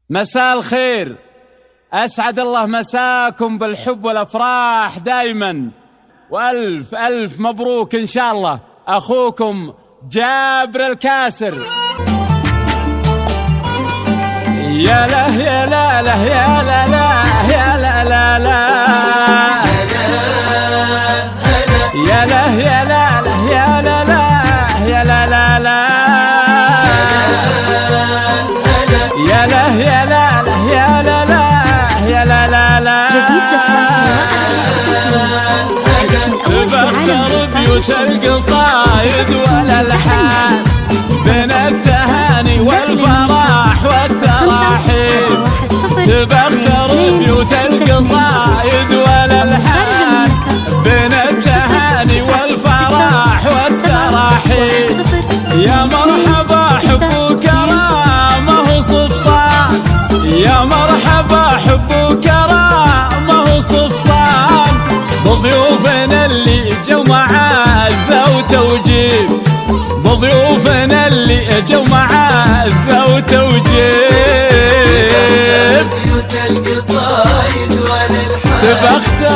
مساء الخير، أسعد الله مساكم بالحب والأفراح دائما، وألف ألف مبروك إن شاء الله. أخوكم جابر الكاسر. يا له يا لا له يا لا لا يا لا لا لا يا له يا لا له يا لا لا يا لا لا لا يا له يا لا له يا لا لا يا لا لا لا. جديد تبختر بيوت القصايد والألحان بين التهاني والفرح والتراحيب. تبختر بيوت القصايد والألحان بين التهاني والفرح والتراحيب. يا مرحبا حب وكرامه وسلطان، يا مرحبا حب وكرامه وسلطان بضيوفنا اللي جو مع عزة وتوجيب، بضيوفنا اللي جو مع عزة وتوجيب. بيوت القصايد والالحان تبختر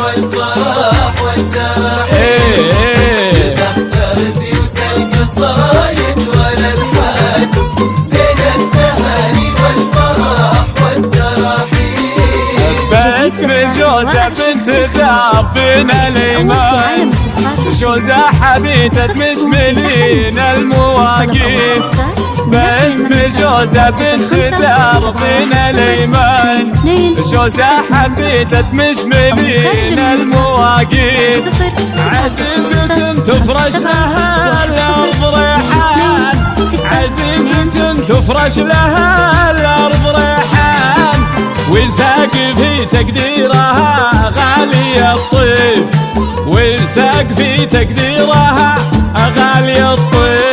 والفرح والتراحيب. تبختر بيوت القصايد والالحان بين التهاني والفرح والتراحيب. باسم جوزة بنت ربنا الإيمان، جوزة حبيبة مشملين المواقيت. باسم جوزة بنت ربنا الإيمان، جوزة حبيبة مشملين المواقيت. عزيزة تفرش لها الأرض ريحان، عزيزة تفرش لها الأرض ريحان، ويساق في تقديرها غالي الطيب، ويساق في تقديرها غالي الطيب.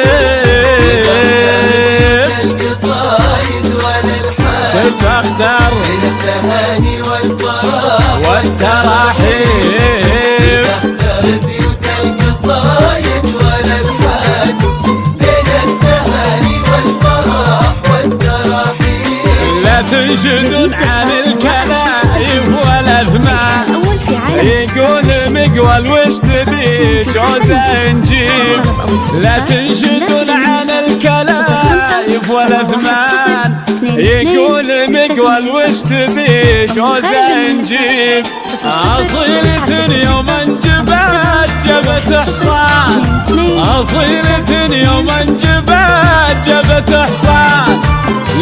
القصايد والالحان تبختر بين التهاني والفرح والتراحيب. تبختر بيوت القصايد والالحان بين التهاني والفرح والتراحيب. لا تنشدون عن الكلايف والأثمان، يقول مقول وش تبي جوزة نجيب. لا تنشدون عن الكلايف والأثمان، يقول مقول وش تبي جوزة نجيب. أصيلة يوم انجبت جبت حصان، أصيلة يوم انجبت جبت حصان،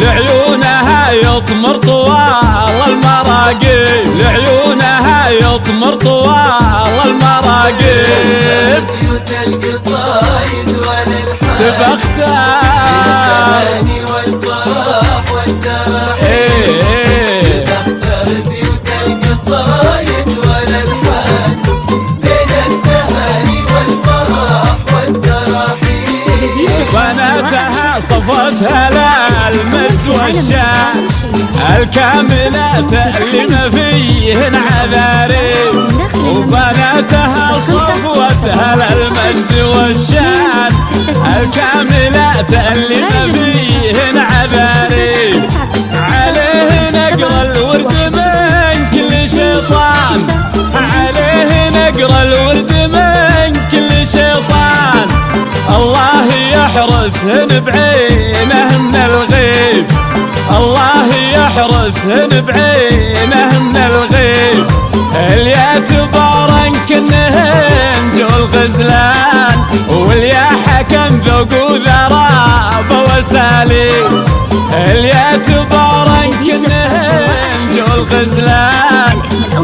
لعيونها يطمر طوال المراقيب، لعيونها يطمر طوال المراقيب. بيوت القصايد والالحان تبختر والفرح والتراحيب. تبختر بيوت القصايد والالحان بين التهاني والفرح والتراحيب. بناتها صفتها للمجد والشان، الكاملات اللي ما فيهن عذاريب. وبناتها صفتها للمجد والشان، الكاملات اللي ما فيهن عذاريب. عليه نقرا الورد من كل شيطان، عليه نقرا الورد من كل شيطان. الله يحرسهن بعينه من الغيب، الله يحرسهن بعينه من الغيب. اليا تبارن كنهن جو الغزلان، واليا حكم ذوق وذراب وساليب. اليا تبارن كنهن جو الغزلان،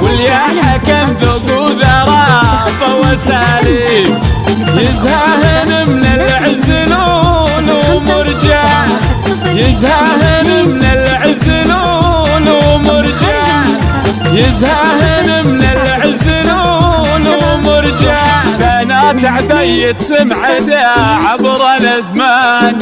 واليا حكم ذوق وذراب وساليب. يزهاهن من العزلون ومرجان، يزهاهن من العزلون ومرجان، يزهاهن من العزلون ومرجان. بنات عبيد سمعته عبر الازمان،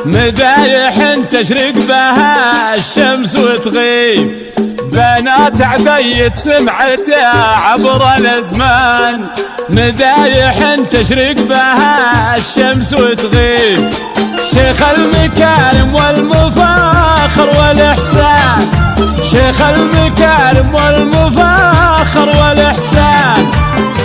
مدايح تشرق بها الشمس وتغيب. بنات عبيد سمعته عبر الازمان، مدايح تشرق بها الشمس وتغيب. شيخ المكارم والمفاخر شيخ المكارم والمفاخر والإحسان،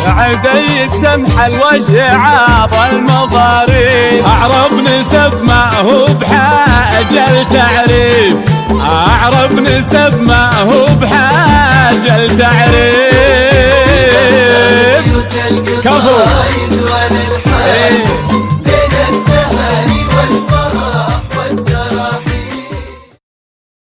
عقيد سمح الوجعاض المضاريب، أعرب نسب ما هو بحاجة لتعريب، أعرب نسب ما هو بحاجة لتعريب. كفو